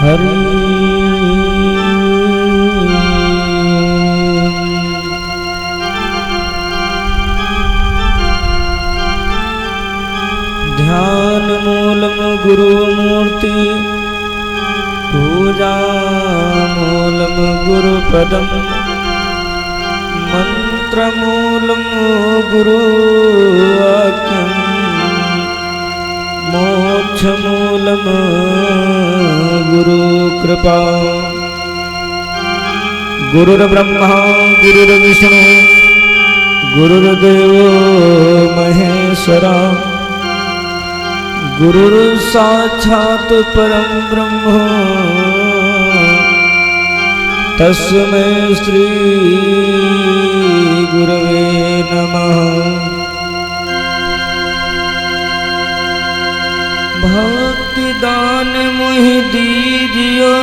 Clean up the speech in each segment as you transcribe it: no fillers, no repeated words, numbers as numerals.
हरि ध्यान मूलम गुरु मूर्ति पूजा मूलम गुरु पदम मंत्र मूलम गुरु वाक्यम मोक्ष मूलम गुरु कृपा। गुरुर्ब्रह्मा गुरुर्विष्णु गुरुर्देवो महेश्वरा गुरुर्साक्षात् परं ब्रह्म तस्मै श्री गुरवे नमः। भक्ति दान मोहि दीजियो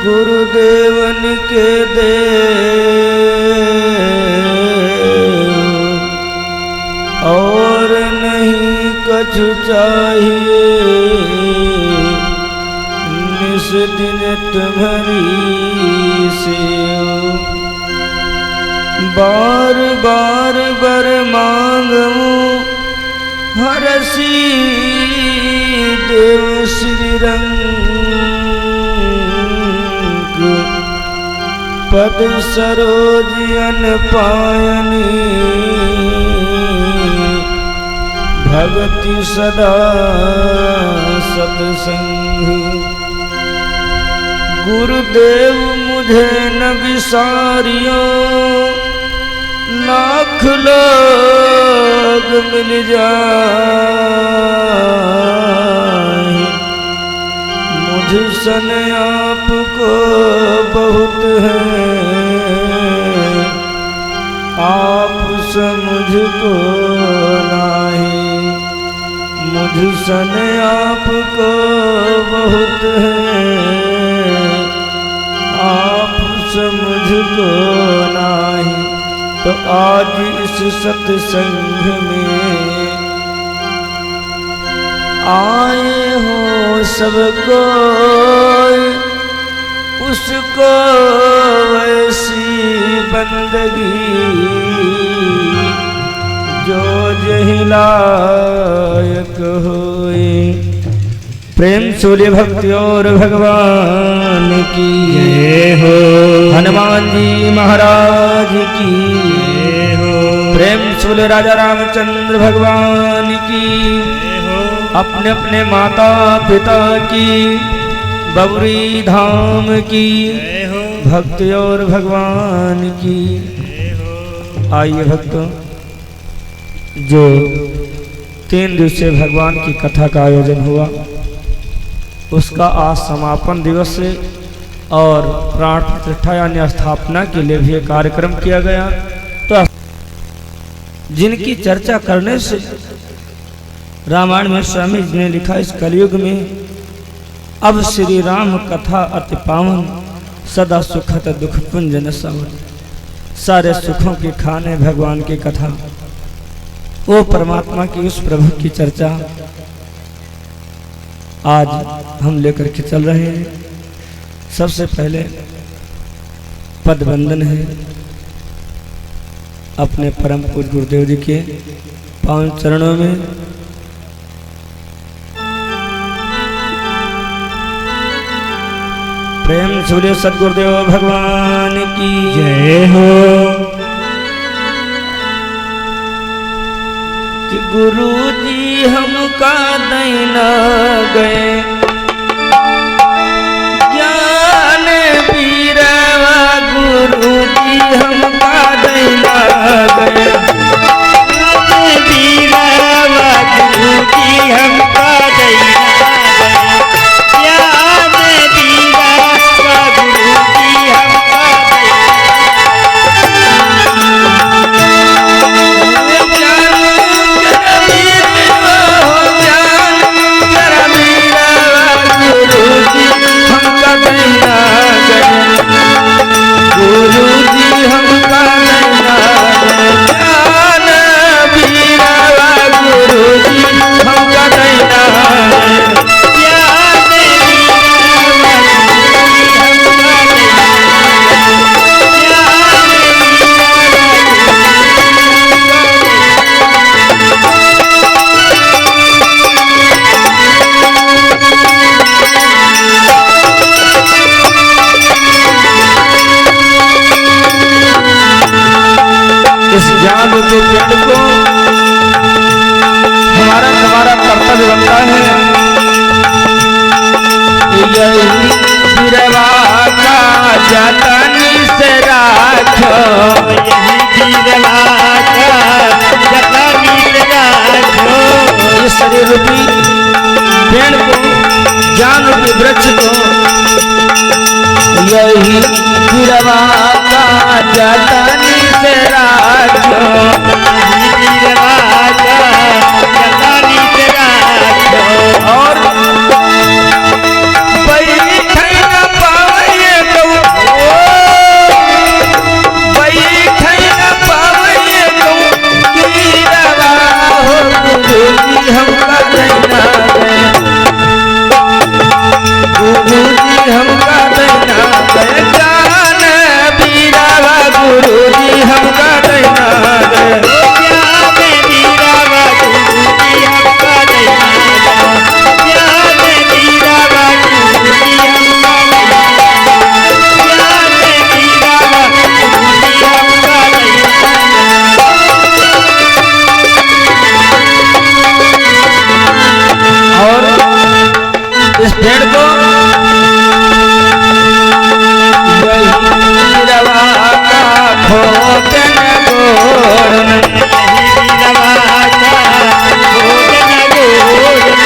गुरुदेवन के दे और नहीं कछु चाहिए निस दिन तुम्हारी सेवा। बार बार बर मांगूं हरसी देव श्री रंग पद सरोज अन पायनी भक्ति सदा सत्संग। गुरुदेव मुझे न विसारियो लाख लोग मिल जाए मुझ सन आपको बहुत है आप मुझको नाही मुझ सन आपको बहुत है आप मुझको नाही। तो आज इस सत्संग में आए हो सबको उसको वैसी बंदगी जो जहिलायक होए। प्रेम सूर्य भक्ति और भगवान की जय हो। हनुमान जी महाराज की जय हो। प्रेम सूर्य राजा रामचंद्र भगवान की जय हो। अपने अपने माता पिता की बबरी धाम की जय हो। भक्ति और भगवान की जय हो। आइए भक्तों, जो 3 दिवसीय भगवान की कथा का आयोजन हुआ उसका आज समापन दिवस है और प्राण प्रतिष्ठा यानी स्थापना के लिए भी कार्यक्रम किया गया। तो जिनकी चर्चा करने से रामायण में स्वामी जी ने लिखा इस कलयुग में अब श्री राम कथा अति पावन सदा सुखत दुख पुंज न सावन। सारे सुखों के खाने भगवान की कथा, वो परमात्मा की उस प्रभु की चर्चा आज हम लेकर के चल रहे हैं। सबसे पहले पदवंदन है अपने परम पूज्य गुरुदेव जी के पावन चरणों में। प्रेम सूर्य सदगुरुदेव भगवान की जय हो। कि गुरु जी हमका दैना गए ज्ञान बीरवा गुरु जी हमका दैना गए बीरवा गुरु जी हमका दैना गए ज्ञान बीरवा गुरु जी हमका दैना ज्ञान रूपी पेड़ को हमारा तुम्हारा कर्तव्य बनता है। यही बिरवा का जतन से राखो, यही बिरवा का जतन से राखो। इस शरीर रूपी पेड़ को, ज्ञान रूपी वृक्ष को, यही बिरवा का जतन से राखो, यही बिरवा का जतन से राखो। और बैठे न पावे गौ, बैठे न पावे गौ बिरवा हो, गुरुजी हमका देना दे, गुरुजी हमका देना दे, ज्ञान बिरवा गुरुजी हमका देना दे, ज्ञान बिरवा गुरुजी हमका देना दे, ज्ञान बिरवा गुरुजी हमका देना दे, ज्ञान बिरवा गुरुजी हमका देना। और इस पेड़ को यही बिरवा का भोजन गोरन, यही बिरवा का भोजन गोरन,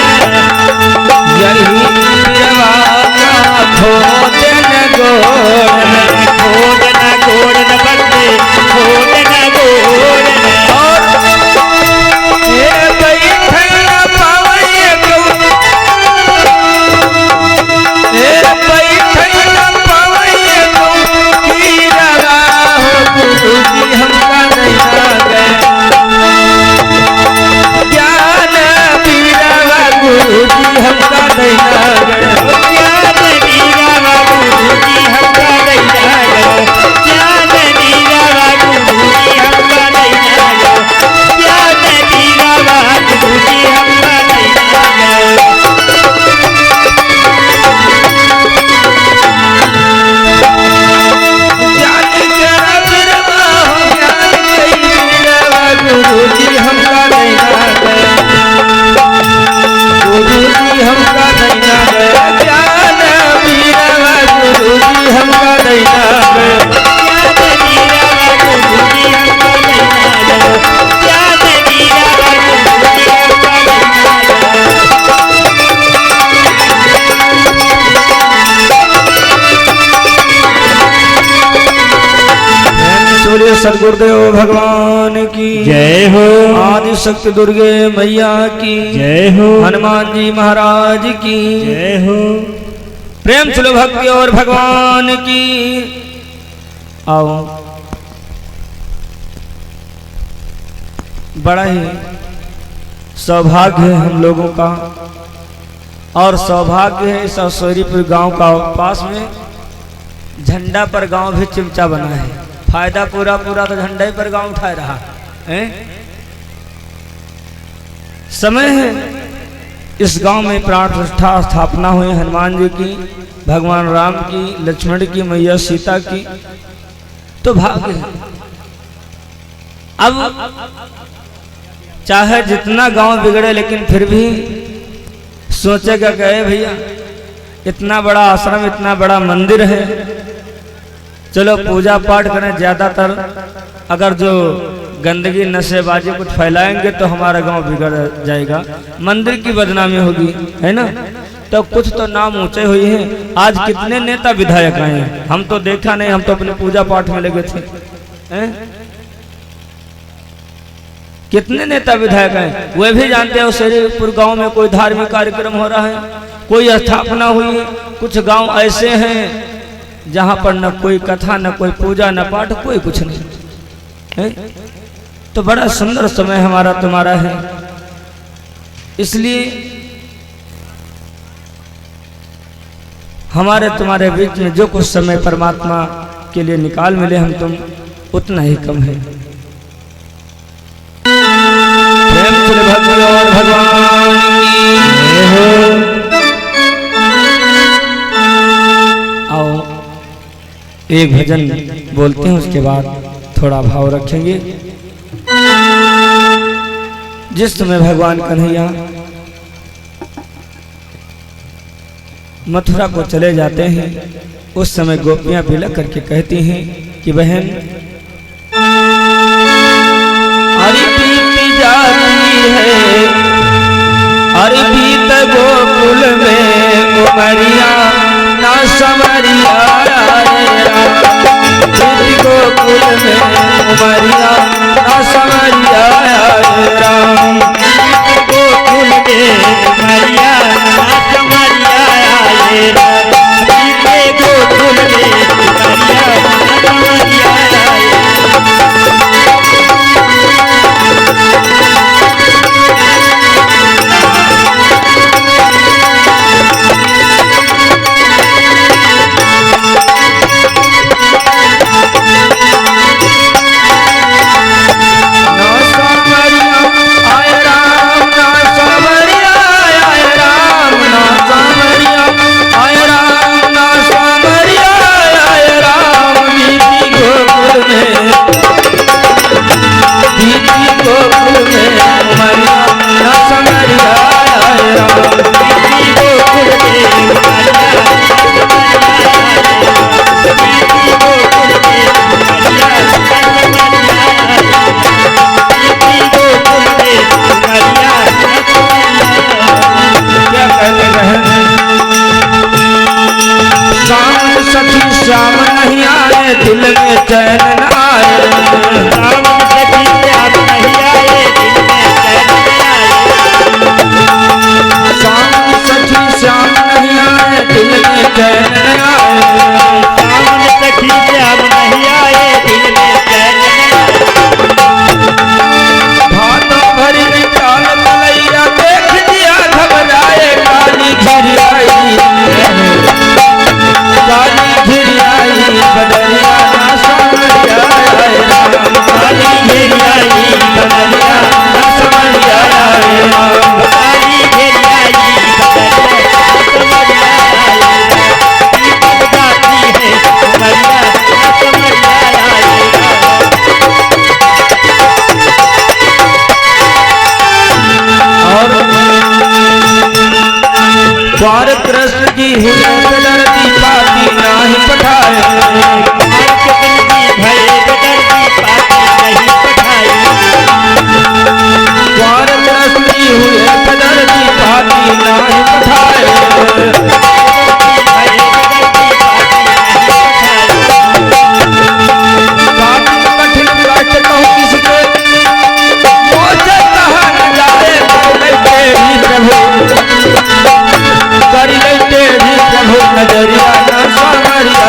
यही बिरवा का भोजन गोरन, भोजन गोरन बंदे भोजन गोरन। और ये बैठे न पावे गौ, ये बैठे न पावे गौ बिरवा हो, गुरुजी हमका देना दे, ज्ञान बिरवा गुरुजी हमका देना दे, ज्ञान बिरवा गुरुजी हमका देना दे, ज्ञान बिरवा गुरुजी हमका देना दे, ज्ञान बिरवा गुरुजी हमका देना दे। ज्ञान जरा बिरवा हो, ज्ञान कई बिरवा गुरुजी हमका देना दे, गुरुजी हमका देना दे, ज्ञान बिरवा गुरुजी हमका देना दे, ज्ञान बिरवा गुरुजी हमका देना दे, ज्ञान बिरवा गुरुजी हमका देना दे। सूर्य सदगुरुदेव भगवान की जय हो, आदि शक्ति दुर्गे मैया की जय हो, हनुमान जी महाराज की जय हो। प्रेम चलो भक्ति और भगवान की। आओ, बड़ा ही सौभाग्य है हम लोगों का, और सौभाग्य है इस अवसरीपुर गांव का पास में झंडा पर गांव भी चिमचा बना है। फायदा पूरा पूरा तो झंडा ही पर गांव उठा रहा है। समय है इस गांव में प्राण प्रतिष्ठा स्थापना हुई हनुमान जी की, भगवान राम की, लक्ष्मण की, मैया सीता की, तो भाग्य है। अब चाहे जितना गांव बिगड़े लेकिन फिर भी सोचेगा कहे भैया इतना बड़ा आश्रम, इतना बड़ा मंदिर है, चलो पूजा पाठ करें। ज्यादातर अगर जो गंदगी नशेबाजी कुछ फैलाएंगे तो हमारा गांव बिगड़ जाएगा, मंदिर की बदनामी होगी, है ना। तो कुछ तो नाम ऊंचे हुए हैं। आज कितने नेता विधायक आए हैं, हम तो देखा नहीं, हम तो अपने पूजा पाठ में लगे थे। हैं? कितने नेता विधायक हैं, वे भी जानते हैं शरीरपुर गांव में कोई धार्मिक कार्यक्रम हो रहा है, कोई स्थापना हुई है। कुछ गांव ऐसे हैं जहां पर न कोई कथा, न कोई पूजा, न पाठ, कोई कुछ नहीं है। तो बड़ा सुंदर समय हमारा तुम्हारा है, इसलिए हमारे तुम्हारे बीच में जो कुछ समय परमात्मा के लिए निकाल मिले हम तुम, उतना ही कम है। प्रेम से भक्ति और भगवान की हो। आओ एक भजन बोलते हैं, उसके बाद थोड़ा भाव रखेंगे। जिस समय भगवान कन्हैया मथुरा को चले जाते हैं, उस समय गोपियां बिलख करके कहती हैं कि बहन अरे बीती जाती है, अरे बीत गोकुल में उमरिया ना समरिया, बीत गोकुल में उमरिया ना समरिया राम, गोकुल में उमरिया ना समरिया राम, बीत गोकुल में उमरिया ना समरिया श्याम नहीं आए, दिल में चैन न आए, राम सखी श्याम नहीं आए, दिल में चैन न आए, श्याम सखी श्याम नहीं आए, दिल में चैन न आए, राम सखी श्याम नहीं आए, दिल में चैन न आए, भादों भरी चाल तलैया देख दिया घबराए, काली घिर आई, काली घिर आई बदरिया ना समरिया राम, काली घिर आई बदरिया ना समरिया राम, काली घेर आई बदरिया समरिया दीपक जाती है समरिया समरिया और द्वार कृष्ण की हुई लड़ती पाती नाही पठाए, भय बदरती पाती नहीं पठाई, द्वार कृष्ण की हुई लड़ती पाती नाही पठाए, भय बदरती पाती नहीं पठाई, कठिन कष्ट कहूँ किसके मुझे कहा न जाए, कर लेते भी प्रभु नजरिया ना समरिया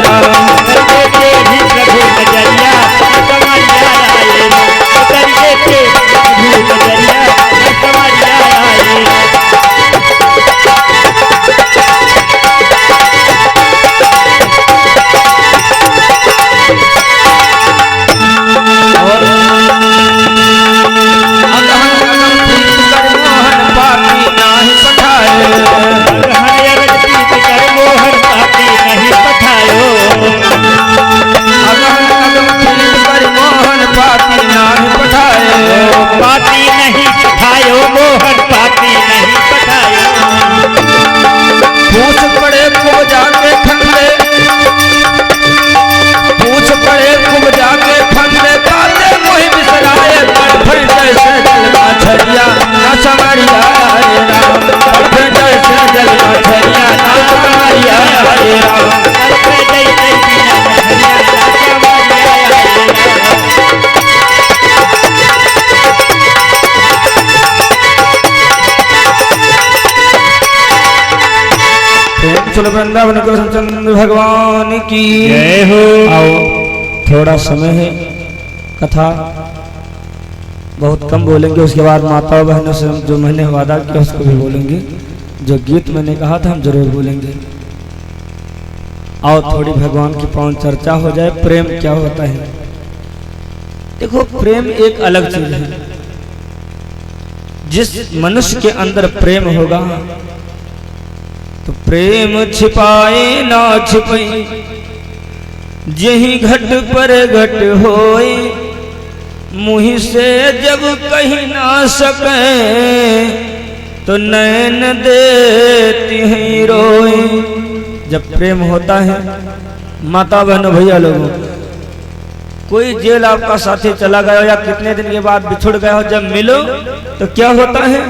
राम, करके भी प्रभु नजरिया समरिया आए, करके प्रभु नजरिया समरिया आए, और अगहन अगम प्रीत कर मोहन पाती नाही पठाए, अगहन रजनीत कर मोहन पाती नहीं पठायो, अगहन अगम प्रीत कर मोहन पाती नाही पठाए, पाती नहीं पठायो मोहन पाती नहीं पठायो, पूछ पड़े कुब जाके खंडे, पूछ पड़े कुब जाके खंडे, बाते मोहि बिसराए, पढ़ जैसे जलवा छरिया ना समरिया राम, पढ़ जैसे जलवा छरिया ना समरिया राम, करके जैसे बिना नजरिया समरिया आए, चलो वृंदावन कृष्णचंद्र भगवान की जय हो। आओ थोड़ा समय है, कथा बहुत कम बोलेंगे, उसके बाद माताओं बहनों से जो मैंने वादा किया उसको भी बोलेंगे, जो गीत मैंने कहा था हम जरूर बोलेंगे। आओ थोड़ी भगवान की पावन चर्चा हो जाए, प्रेम क्या होता है। देखो प्रेम एक अलग चीज है, जिस मनुष्य के अंदर प्रेम होगा तो प्रेम छिपाए ना छिपई, जही घट पर घट होए, मुँह से जब कही ना सके तो नैन देती हैं रोए। जब प्रेम होता है माता बहनों भैया लोगों, कोई जेल आपका साथी चला गया या कितने दिन के बाद बिछुड़ गया हो, जब मिलो तो क्या होता है?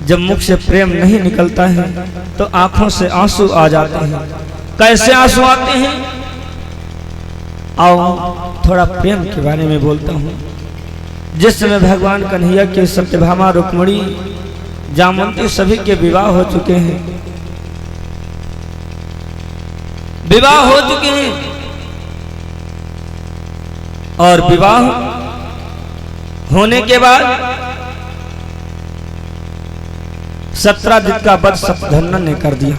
जब मुख से प्रेम नहीं निकलता है तो आंखों से आंसू आ जाते हैं। कैसे आंसू आते हैं? आओ थोड़ा प्रेम के बारे में बोलता हूँ। जिस समय भगवान कन्हैया के सत्यभामा रुक्मिणी जामवंती सभी के विवाह हो चुके हैं, विवाह हो चुके हैं, और विवाह होने के बाद 17 का वध शतधन्वन ने कर दिया।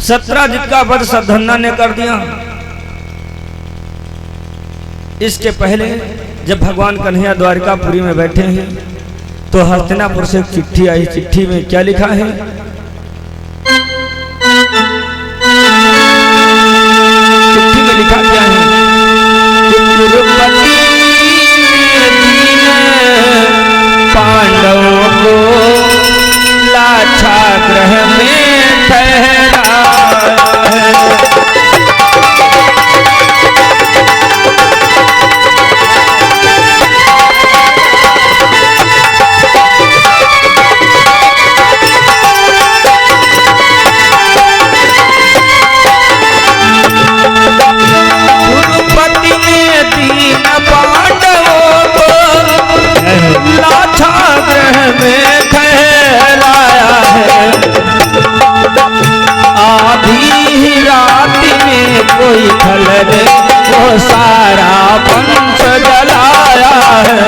17 का वध शतधन्वन ने कर दिया। इसके पहले जब भगवान कन्हैया द्वारिकापुरी में बैठे हैं तो हस्तिनापुर से एक चिट्ठी आई। चिट्ठी में क्या लिखा है? चिट्ठी में लिखा क्या है? पांडवों को लाक्षागृह में ठहरा है। गुरुपति ने दीन पांडवों को लाक्षागृह में ठहराया है। आधी ही रात में कोई खलर वो सारा वंश जलाया है।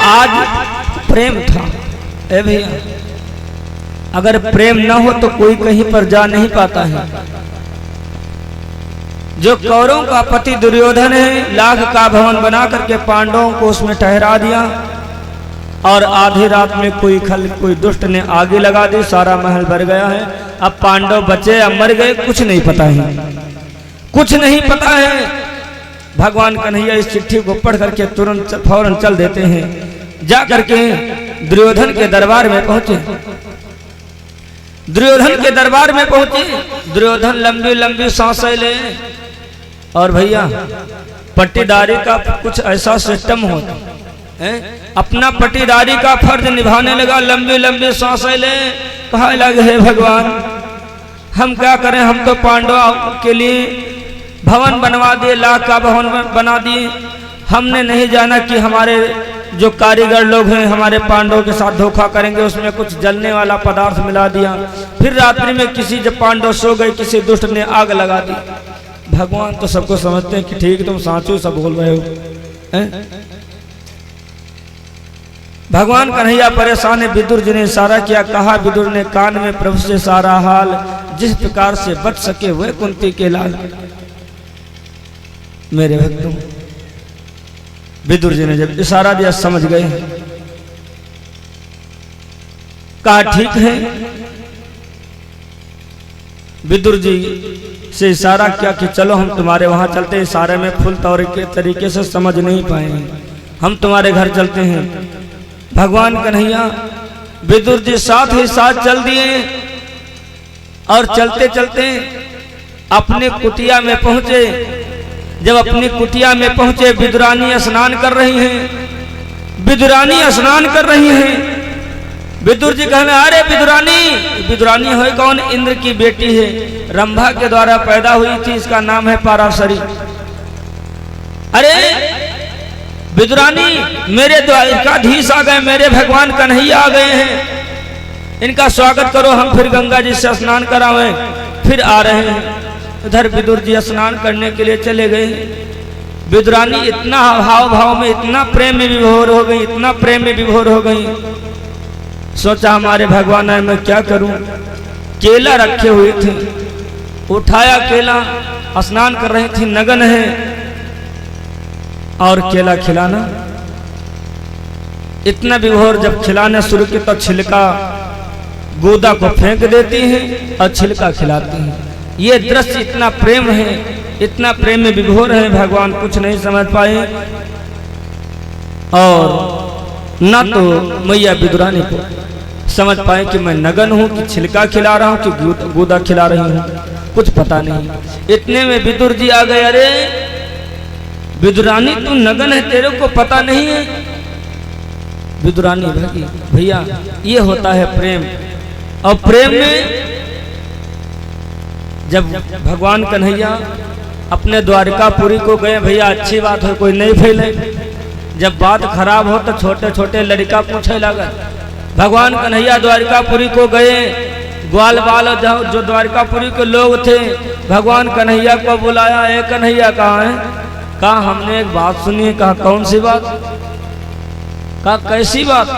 आज प्रेम था ए भैया, अगर प्रेम न हो तो कोई कहीं पर जा नहीं पाता है। जो कौरवों का पति दुर्योधन है, लाख का भवन बना करके पांडवों को उसमें ठहरा दिया, और आधी रात में कोई दुष्ट ने आगे लगा दी, सारा महल भर गया है। अब पांडव बचे या मर गए कुछ नहीं पता है, कुछ नहीं पता है। भगवान कन्हैया इस चिट्ठी को पढ़ करके तुरंत फौरन चल देते हैं, जा करके दुर्योधन के दरबार में पहुंचे। दुर्योधन के दरबार में पहुंचे, दुर्योधन लंबी लंबी सांसें ले, और भैया पट्टीदारी का कुछ ऐसा सिस्टम होता है, अपना पट्टीदारी का फर्ज निभाने लगा। लंबी लंबी सांसें ले, कहा लगे हे भगवान हम क्या करें, हम तो पांडवों के लिए भवन बनवा दिए, लाख का भवन बना दिए। हमने नहीं जाना कि हमारे जो कारीगर लोग हैं हमारे पांडवों के साथ धोखा करेंगे, उसमें कुछ जलने वाला पदार्थ मिला दिया। फिर रात्रि में किसी जब पांडव सो गए, किसी दुष्ट ने आग लगा दी। भगवान तो सबको समझते हैं कि ठीक तुम साचू सब बोल रहे हो। भगवान कन्हैया परेशान है। विदुर जी ने इशारा किया, कहा विदुर ने कान में प्रभु से सारा हाल, जिस प्रकार से बच सके वह कुंती के लाल। मेरे भक्तों, विदुर जी ने जब इशारा दिया समझ गए, कहा ठीक है। विदुर जी से इशारा किया कि चलो हम तुम्हारे वहां चलते हैं। इशारे में फुल तौर के तरीके से समझ नहीं पाएंगे, हम तुम्हारे घर चलते हैं। भगवान कन्हैया विदुर जी साथ ही साथ चल दिए, और चलते चलते अपने कुटिया में पहुंचे। जब अपनी कुटिया में पहुंचे, विदुरानी स्नान कर रही हैं, विदुरानी स्नान कर रही हैं। विदुर जी कहने, अरे विदुरानी, विदुरानी है कौन? इंद्र की बेटी है, रंभा के द्वारा पैदा हुई थी, इसका नाम है पाराशरी। अरे विदुरानी, मेरे द्वारिकाधीश आ गए, मेरे भगवान कन्हैया आ गए हैं, इनका स्वागत करो, हम फिर गंगा जी से स्नान करावें। फिर आ रहे हैं। उधर विदुर जी स्नान करने के लिए चले गए। विदुरानी इतना हाव भाव में, इतना प्रेम में विभोर हो गई, इतना प्रेम में विभोर हो गई। सोचा हमारे भगवान है, मैं क्या करूं। केला रखे हुए थे, उठाया केला, स्नान कर रही थी, नगन है, और केला खिलाना। इतना विभोर जब खिलाना शुरू किया तो छिलका गोदा को फेंक देती हैं और छिलका खिलाती हैं। ये दृश्य इतना प्रेम है, इतना प्रेम में विभोर है, भगवान कुछ नहीं समझ पाए। और न तो मैया विदुरानी को समझ पाए कि मैं नगन हूं कि छिलका खिला रहा हूं कि गोदा खिला रही हूं, कुछ पता नहीं। इतने में विदुर जी आ गए, अरे विदुरानी तू नगन है, तेरे को पता नहीं है। विदुरानी भागी, भैया ये होता है प्रेम। और प्रेम में जब भगवान कन्हैया अपने द्वारकापुरी को गए, भैया अच्छी बात है, कोई नहीं फैले। जब बात खराब हो तो छोटे छोटे लड़का पूछे लगा। भगवान कन्हैया द्वारकापुरी को गए, ग्वाल बाल जो द्वारकापुरी के लोग थे भगवान कन्हैया को बुलाया, ए कन्हैया कहाँ है? कहा हमने एक बात सुनी है। कहा कौन सी बात? कहा कैसी बात?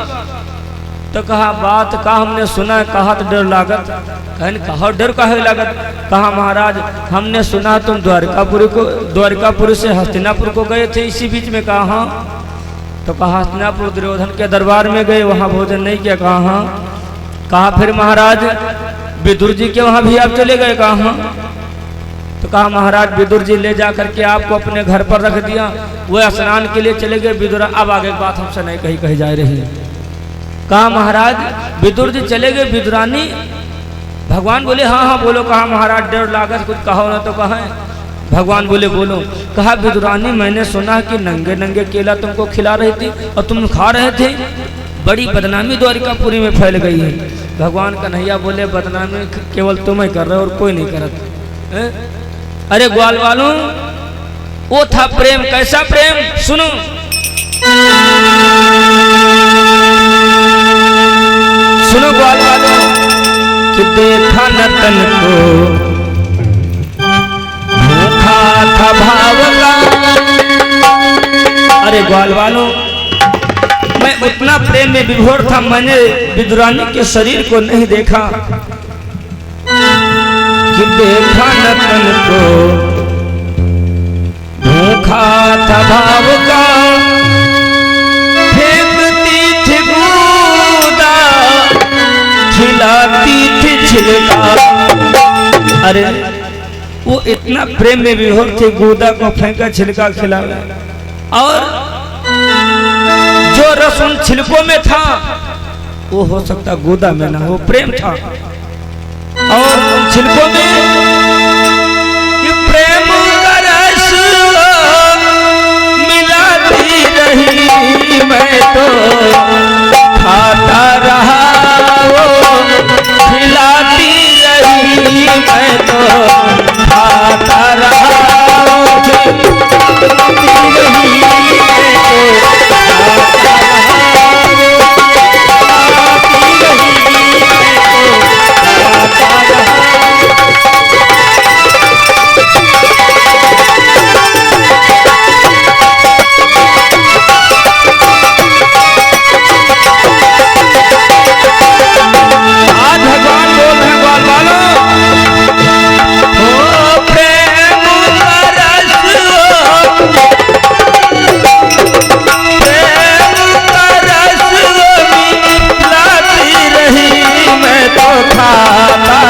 तो कहा बात का हमने सुना है। कहा तो डर लागत। कहा डर काहे लागत? कहा महाराज हमने सुना तुम द्वारकापुरी से हस्तिनापुर को गए थे इसी बीच में। कहा हाँ। तो कहा हस्तिनापुर दुर्योधन के दरबार में गए, वहां भोजन नहीं किया। कहा हाँ। कहा फिर महाराज विदुर जी के वहां भी आप चले गए? कहा हाँ। तो कहा महाराज विदुर जी ले जा करके आपको अपने घर पर रख दिया, वो स्नान के लिए चले गए। विदुर अब आगे बात हमसे नहीं कही जा रही है। कहा महाराज विदुर जी चले गए, विदुरानी? भगवान बोले हाँ हाँ बोलो। कहा महाराज डर लागत, कुछ कहो ना। तो कहा भगवान बोले बोलो। कहा विदुरानी मैंने सुना कि नंगे नंगे केला तुमको खिला रही थी और तुम खा रहे थे, बड़ी बदनामी द्वारिकापुरी में फैल गई है। भगवान कन्हैया बोले बदनामी केवल तुम ही कर रहे हो और कोई नहीं करत। अरे ग्वाल वालों, वो था प्रेम। कैसा प्रेम? सुनो। सुनो ग्वाल वालों, कि देखा न तन को भूखा था भाव का। अरे ग्वाल वालों, मैं उतना प्रेम में विभोर था, मैंने विदुरानी के शरीर को नहीं देखा। कि देखा न तन को भूखा था भाव का, फेंकती थी गोदा खिलाती थी छिलका। अरे वो इतना प्रेम में विभोर थे, गोदा को फेंका छिलका खिलाया। और जो रस उन छिलकों में था वो हो सकता गोदा में ना, वो प्रेम था। और उन छिलकों में कि प्रेम का रस मिलाती रही, मैं तो खाता रहा, वो खिलाती रही, मैं तो खाता रहा, वो खिलाती रही, मैं तो खाता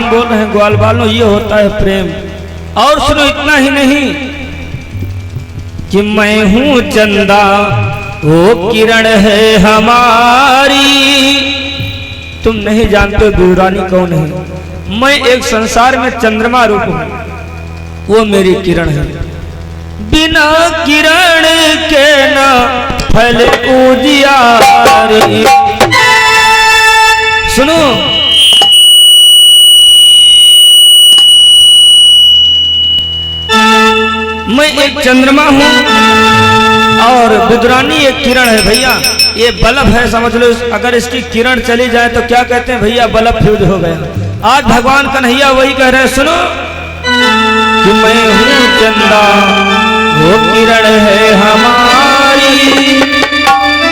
बोल रहे हैं ग्वाल वालों, ये होता है प्रेम। और सुनो, इतना ही नहीं कि मैं हूं चंदा वो किरण है हमारी। तुम नहीं जानते विदुरानी कौन है। मैं एक संसार में चंद्रमा रूप हूं, वो मेरी किरण है। बिना किरण के ना फैले उजियारी। सुनो, एक चंद्रमा हूँ और विद्रानी एक किरण है भैया। ये बल्ब है, समझ लो, अगर इसकी किरण चली जाए तो क्या कहते हैं भैया, बल्ब फ्यूज हो गया। आज भगवान कन्हैया वही कह रहे हैं, सुनो कि मैं हूँ चंदा, वो किरण है हमारी,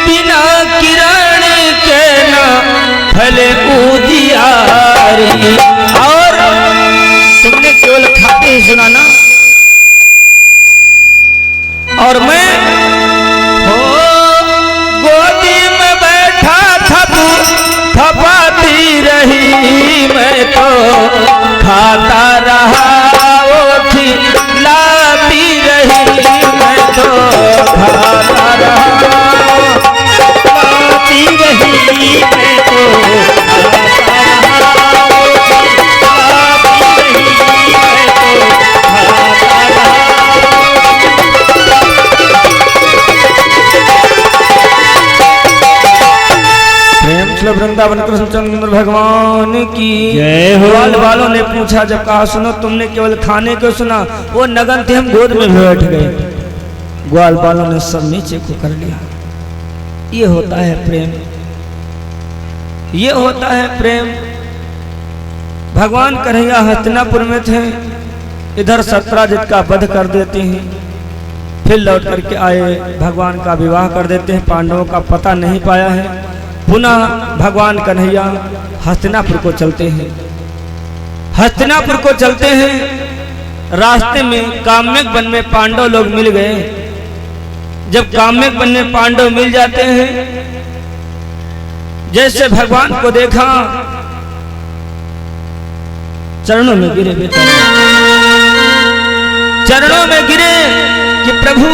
बिना किरण के ना फले उजियारी। और तुमने केवल खाते ही सुना ना, और मैं हो गोदी में बैठा था, तू थपाती रही, मैं तो खाता रहा, वो खिलाती रही, मैं तो खाता रहा, खाती रही, मैं तो खाता रहा, खाती रही, मैं तो खाता रहा। प्रेम से वृंदावन कृष्णचंद्र भगवान की जय हो। ग्वाल वालों ने पूछा, जब कहा सुनो तुमने केवल खाने को सुना, वो नगन थे, हम गोद में बैठ गए। ग्वाल वालों ने सब नीचे को कर लिया। ये होता है प्रेम, ये होता है प्रेम। भगवान कन्हैया हस्तिनापुर में थे, इधर सत्राजित का वध कर देते हैं, फिर लौट करके आए, भगवान का विवाह कर देते हैं, पांडवों का पता नहीं पाया है। पुनः भगवान कन्हैया हस्तिनापुर को चलते हैं। हस्तिनापुर को चलते हैं, रास्ते में काम्यक वन में पांडव लोग मिल गए। जब काम्यक वन में पांडव मिल जाते हैं, जैसे भगवान को देखा, चरणों में गिरे बेचारे, चरणों में गिरे कि प्रभु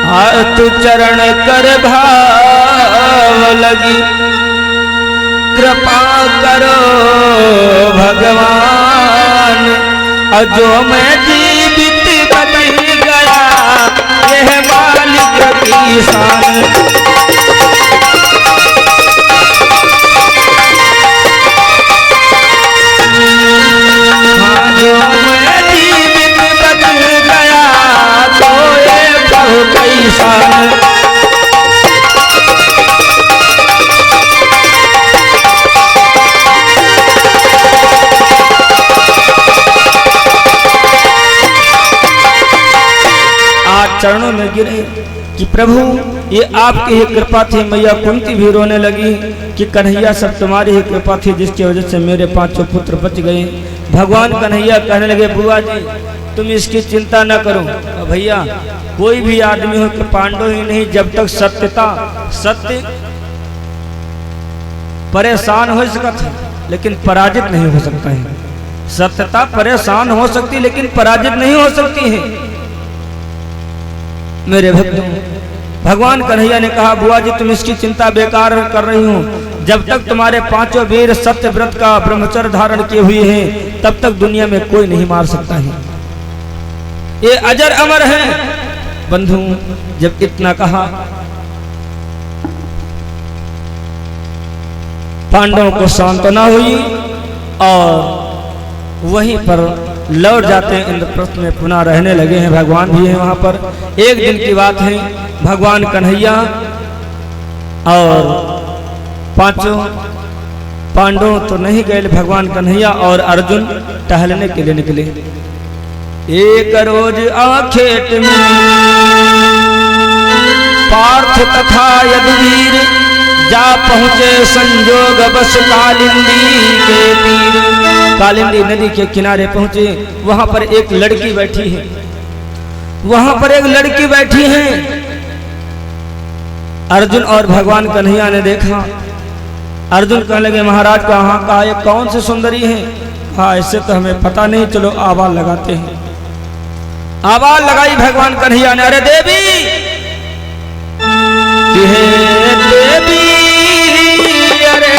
हाथ चरण कर भाव लगी, कृपा करो भगवान, अजो मैं जीवित बन गया, यह मालिक की शान। जो मैं जीवित बन गया, तो ये बहु कई शान। चरणों में गिरे कि प्रभु ये आपकी ही कृपा थी। मैया कुंती भी रोने लगी कि कन्हैया सब तुम्हारी ही कृपा थी, जिसकी वजह से मेरे 5 पुत्र बच गए। भगवान कन्हैया कहने लगे, बुआ जी तुम इसकी चिंता न करो। भैया कोई भी आदमी हो कि पांडव ही नहीं, जब तक सत्यता सत्य परेशान हो सकता है लेकिन पराजित नहीं हो सकता है। सत्यता परेशान हो सकती लेकिन पराजित नहीं हो सकती है। मेरे भक्तों, भगवान कन्हैया ने कहा, बुआ जी तुम इसकी चिंता बेकार कर रही हो। जब तक तुम्हारे 5 वीर सत्य व्रत का ब्रह्मचर्य धारण किए हुए हैं, तब तक दुनिया में कोई नहीं मार सकता है। ये अजर अमर है। बंधु जब इतना कहा, पांडवों को सांत्वना हुई और वहीं पर लौट जाते हैं। इंद्रप्रस्थ में पुनः रहने लगे हैं। भगवान भी हैं वहां पर। एक दिन की बात है, भगवान कन्हैया और 5 पांडव तो नहीं गए, भगवान कन्हैया और अर्जुन टहलने के लिए निकले। एक रोज आखेट में पार्थ तथा यदुवीर जा पहुंचे संजोग बस कालिंदी के तीर। कालिंदी नदी के किनारे पहुंचे। वहां पर एक लड़की बैठी है, वहां पर एक लड़की बैठी है। अर्जुन और भगवान कन्हैया ने देखा। अर्जुन कहने लगे, महाराज कहाँ का ये कौन सी सुंदरी है? हाँ ऐसे तो हमें पता नहीं, चलो आवाज लगाते हैं। आवाज लगाई भगवान कन्हैया ने, अरे देवी, देवी अरे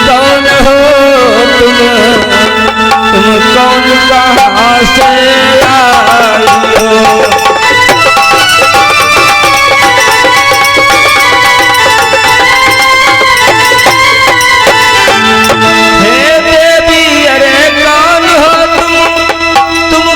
कौन हो तुम कौन कहाँ से आई हो? हे देवी अरे कौन हो तुम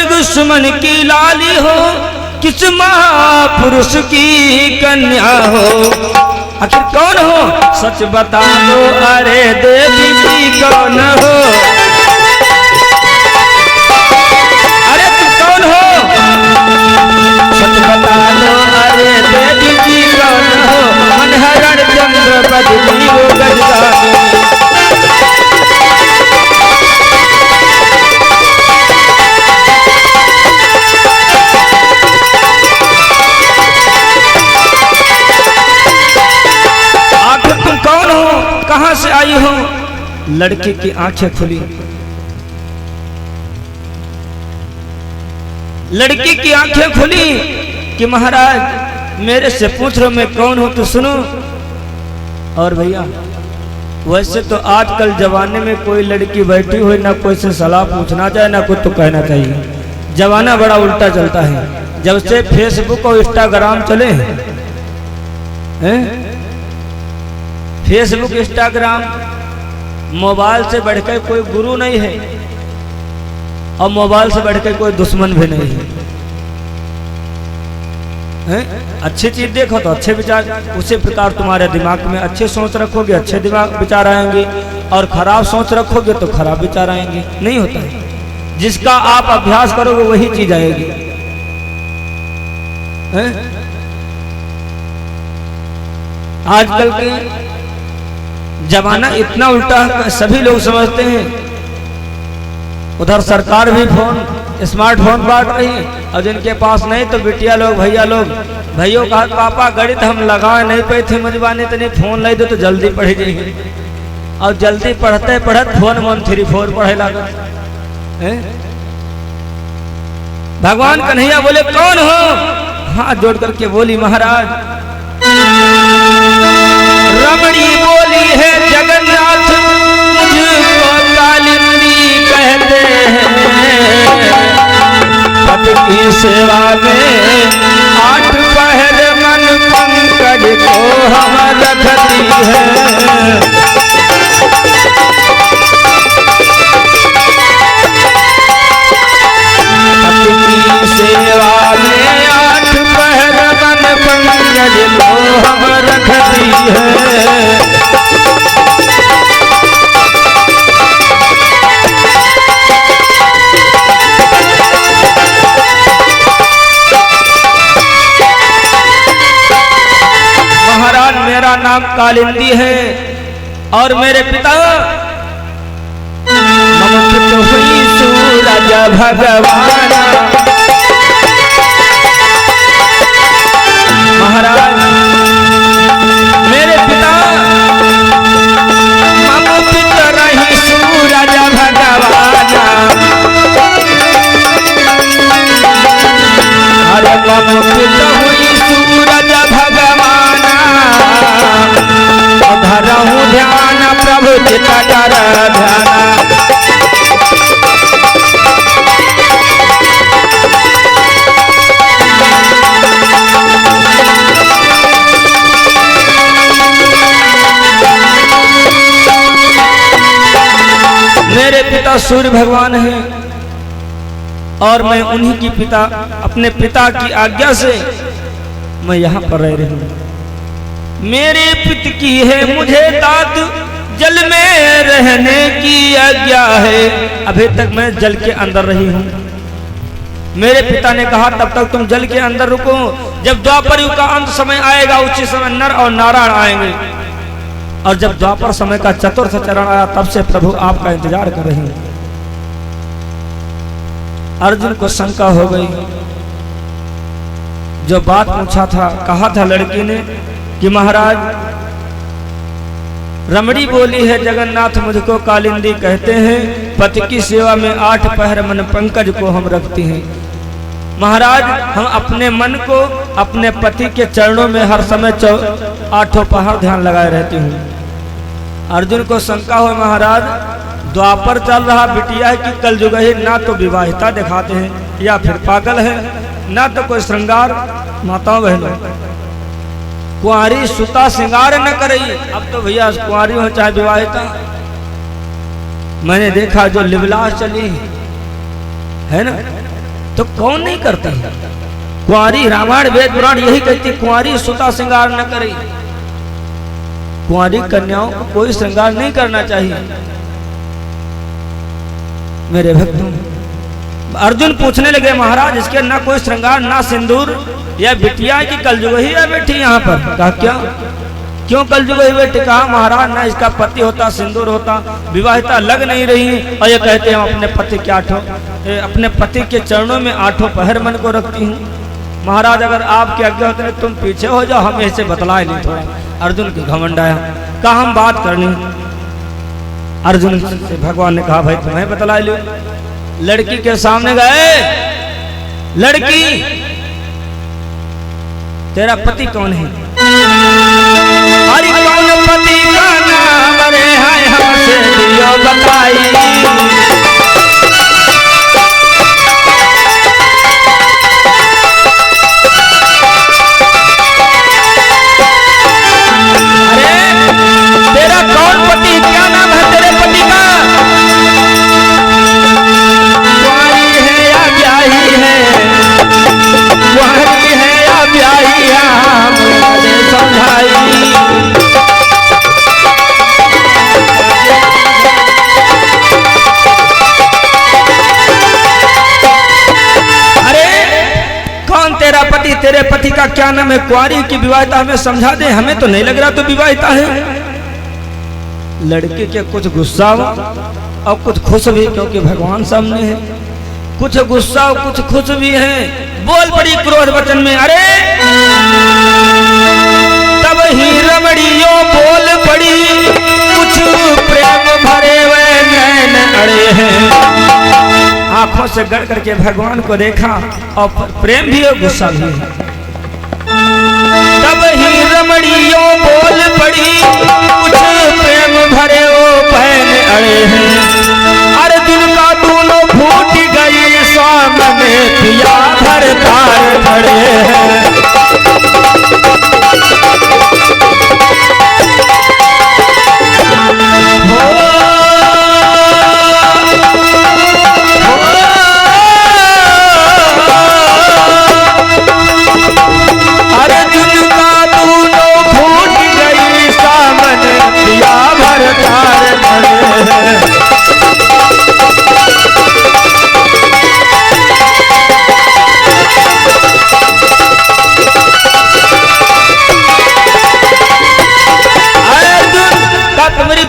स्वर्ग सुमन की लाली हो, किस महापुरुष की कन्या हो। आखिर कौन हो सच बता दो, अरे देवी जी कौन हो, अरे तुम कौन हो सच बता दो, अरे देवी जी कौन हो। मनहरण चंद्र बदली हो गजरानी, कहां से आई हो। लड़के की आंखें खुली, लड़की की आंखें खुली कि महाराज मेरे से पूछ रहे मैं कौन हूं तो सुनो। और भैया वैसे तो आजकल जमाने में कोई लड़की बैठी हुई ना कोई से सलाह पूछना चाहे ना कुछ तो कहना चाहिए। जमाना बड़ा उल्टा चलता है। जब से फेसबुक और इंस्टाग्राम चले हैं, फेसबुक इंस्टाग्राम मोबाइल से बढ़कर कोई गुरु नहीं है और मोबाइल से बढ़कर कोई दुश्मन भी नहीं है। अच्छी चीज देखो तो अच्छे विचार, उसी प्रकार तुम्हारे दिमाग में अच्छे सोच रखोगे अच्छे दिमाग विचार आएंगे, और खराब सोच रखोगे तो खराब विचार आएंगे। नहीं होता है, जिसका आप अभ्यास करोगे वही चीज आएगी। आजकल के जमाना इतना उल्टा है, सभी लोग समझते हैं। उधर सरकार भी फोन स्मार्टफोन बांट रही है, और जिनके पास नहीं तो बिटिया लोग भैया लोग, भैया कहा पापा गणित हम लगाए नहीं पाए थे मजबानी तो नहीं, फोन लाई दो तो जल्दी पढ़ जाएंगे। और जल्दी पढ़ते पढ़त फोन 134 पढ़े लगा। भगवान कन्हैया बोले कौन हो, हाथ जोड़ करके बोली महाराज। रमणी बोली है जगन्नाथ मुझको कालिंदी कहते हैं, पति की सेवा में 8 पहर मन पंकज को हम रखती है। पति की सेवा में 8 पहर मन पंकज को हम रखती है। महाराज मेरा नाम कालिंदी है और मेरे पिता ममकृत हुई सूरज भगवान। महाराज मेरे पिता ममकृत रही सूरज भगवान। अरे ममकृत हुई सूरज भगवान, धरहूं ध्यान प्रभु चित कर ध्यान। मेरे पिता सूर्य भगवान हैं और मैं उन्हीं की पिता अपने पिता की आज्ञा से मैं यहाँ पर रह रही हूँ। मेरे पिता की है मुझे तात जल में रहने की आज्ञा है। अभी तक मैं जल के अंदर रही हूँ। मेरे पिता ने कहा तब तक तुम जल के अंदर रुको, जब द्वापर युग का अंत समय आएगा उसी समय नर और नारायण आएंगे। और जब द्वापर समय का चतुर्थ चरण आया तब से प्रभु आपका इंतजार कर रहे हैं। अर्जुन को शंका हो गई। जो बात पूछा था, कहा था लड़की ने कि महाराज रमणी बोली है जगन्नाथ मुझको कालिंदी कहते हैं, पति की सेवा में 8 पहर मन पंकज को हम रखती हैं। महाराज हम अपने मन को अपने पति के चरणों में हर समय 8 पहर ध्यान लगाए रहती हूँ। अर्जुन को शंका हो महाराज द्वापर चल रहा बिटिया है कि कल युग है, ना तो विवाहिता दिखाते हैं या फिर पागल है, ना तो कोई श्रृंगार माताओं बहनों कुंवारी सुता श्रृंगार न करेगी। अब तो भैया कुंवारी हो चाहे विवाहिता, मैंने देखा जो लिबलास चली है ना, तो कौन नहीं करता है? कुंवारी रामायण वेद पुराण यही कहती, कुंवारी सुता श्रृंगार न करे। कुंवारी कन्याओं को कोई श्रृंगार नहीं करना चाहिए। मेरे भक्तों, अर्जुन पूछने लगे महाराज इसके ना कोई श्रृंगार ना सिंदूर, या बिटिया की कलयुग ही है बैठी यहाँ पर? कहा क्या, क्यों कलयुग ही बैठी? कहा महाराज ना इसका पति होता, सिंदूर होता, विवाहिता लग नहीं रही, और ये कहते हैं अपने पति के अपने पति के चरणों में 8 पहर मन को रखती हूँ। महाराज अगर आपके आज्ञा होते हैं तुम पीछे हो जाओ, हम ऐसे बतलाए नहीं थोड़ा। अर्जुन की घमंड आया, कहा हम बात करनी। अर्जुन से भगवान ने कहा भाई तुम्हें बतला लो। लड़की के सामने गए, लड़की तेरा पति कौन है? अरे कौन पति का नाम रे है हमसे दियो बताई। तेरा कौन पति, क्या नाम है तेरे पति का? कुंवारी है या ब्याही है? कुंवारी है या ब्याही है? मुझे समझाई। अरे कौन तेरा पति, तेरे पति का क्या नाम है? कुंवारी की विवाहिता हमें समझा दे, हमें तो नहीं लग रहा तो विवाहिता है। लड़के के कुछ गुस्सा और कुछ खुश भी, क्योंकि भगवान सामने है। कुछ गुस्सा और कुछ खुश भी है। बोल पड़ी क्रोध वचन में, अरे तब ही रमणियों बोल पड़ी, कुछ प्रेम भरे हुए नैन अड़े हैं। आंखों से गड़ करके भगवान को देखा, और प्रेम भी और गुस्सा भी है। तब ही रमणियों बोल पड़ी, कुछ प्रेम भरे वो पहन अड़े हैं। अर्जुन का दोनों फूट गई, सामने पिया भर तार खड़े हैं।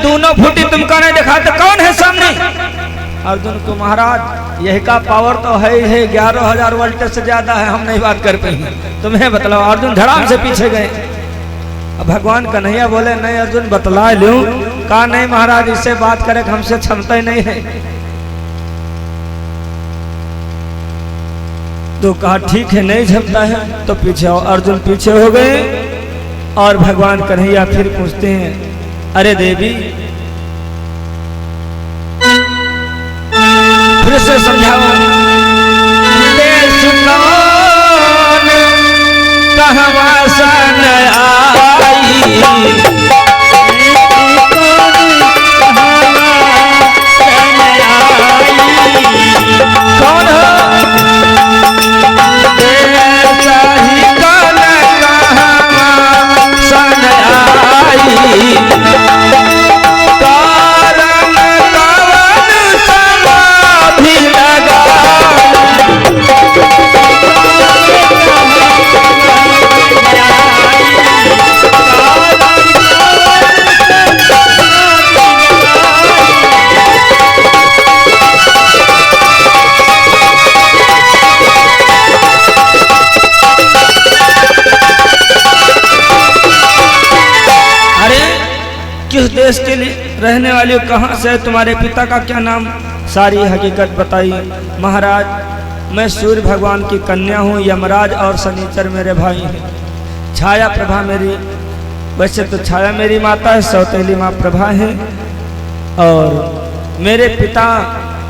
दोनों फूटी तुमको नहीं देखा तो कौन है सामने? अर्जुन को महाराज यही का पावर तो है 11,000 वोल्टेज से ज्यादा है, हम नहीं बात कर पाएंगे, तुम्हें बतलाओ। अर्जुन धड़ाम से पीछे गए। अब भगवान कन्हैया बोले नहीं अर्जुन बतला लूं। कहा नहीं महाराज इससे बात करे हमसे क्षमता ही नहीं है। तो कहा ठीक है नहीं क्षमता है तो पीछे आओ। अर्जुन पीछे हो गए और भगवान कन्हैया फिर पूछते हैं अरे देवी, फिर से समझाओ कहवा सन आई, कौन हो किस देश के लिए रहने वाले हो, कहाँ से तुम्हारे पिता का क्या नाम? सारी हकीकत बताई। महाराज मैं सूर्य भगवान की कन्या हूँ, यमराज और शनिचर मेरे भाई हैं। छाया प्रभा मेरी, वैसे तो छाया मेरी माता है, सौतेली माँ प्रभा है। और मेरे पिता,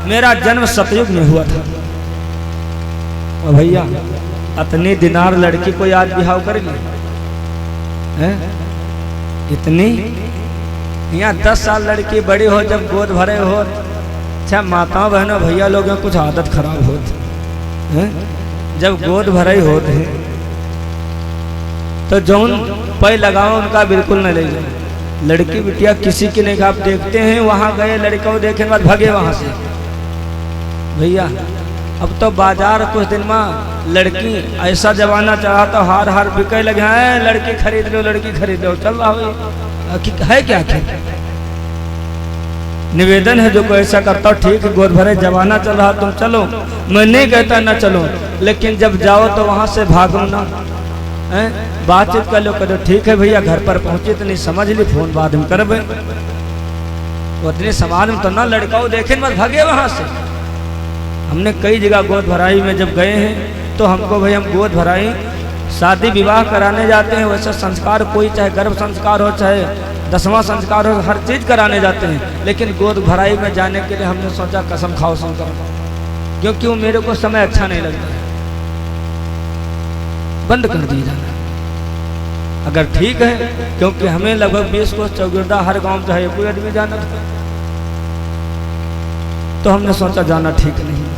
मेरा जन्म सतयुग में हुआ था। और भैया इतनी दिनार लड़की को याद बिहाव करेगी इतनी? यहाँ 10 साल लड़की बड़ी हो जब गोद भरे हो, अच्छा माताओं बहनों भैया लोगों कुछ आदत खराब हो हैं? जब गोद भराई होते हैं तो जौन पै लगाओ उनका बिल्कुल न ले जाओ। लड़की बिटिया किसी की नहीं, आप देखते हैं वहां गए लड़का को देखे बाद भागे वहां से। भैया अब तो बाजार कुछ दिन में लड़की ऐसा जमाना चढ़ा तो हार हार बिके लगे हैं, लड़की खरीद लो लड़की खरीद लो, चल रहा है क्या क्या निवेदन है जो कोई ऐसा करता हो ठीक है, गोद भरे जमाना चल रहा तुम चलो, मैं नहीं कहता ना चलो, लेकिन जब जाओ तो वहां से भागो ना, बातचीत कर लो, करो ठीक है भैया घर पर पहुंचे तो नहीं समझ ली फोन बाद में करबे, उतने समाज में तो ना लड़का देखे मत भागे वहां से। हमने कई जगह गोद भराई में जब गए हैं तो हमको भाई हम गोद भराई शादी विवाह कराने जाते हैं, वैसा संस्कार कोई चाहे गर्भ संस्कार हो चाहे 10वां संस्कार हो, हर चीज कराने जाते हैं, लेकिन गोद भराई में जाने के लिए हमने सोचा कसम खाओ शंकर, क्योंकि वो मेरे को समय अच्छा नहीं लगता है, बंद कर दिया जाना अगर ठीक है, क्योंकि हमें लगभग 20 को चौगिरदा हर गांव चाहे कोई आदमी जाना था, तो हमने सोचा जाना ठीक नहीं।